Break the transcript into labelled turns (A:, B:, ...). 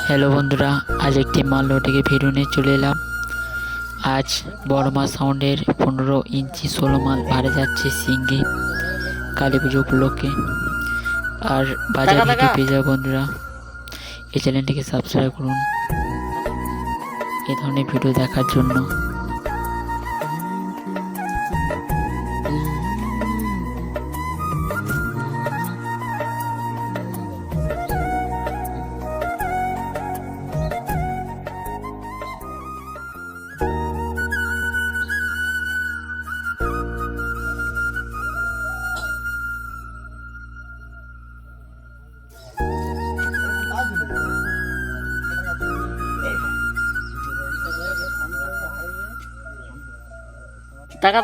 A: Hello বন্ধুরা, আজ একটি মাল্য থেকে ভিডিও নিয়ে চলে এলাম। আজ বড় মা সাউন্ডের 15 ইঞ্চি 16 মাল ভাড়া যাচ্ছে সিঙ্গি কালী পুজো উপলক্ষে। আর বাজার ভিডিও পেয়ে যাও বন্ধুরা। এই চ্যানেলটিকে সাবস্ক্রাইব করুন এই ধরনের ভিডিও দেখার জন্য।
B: টাকা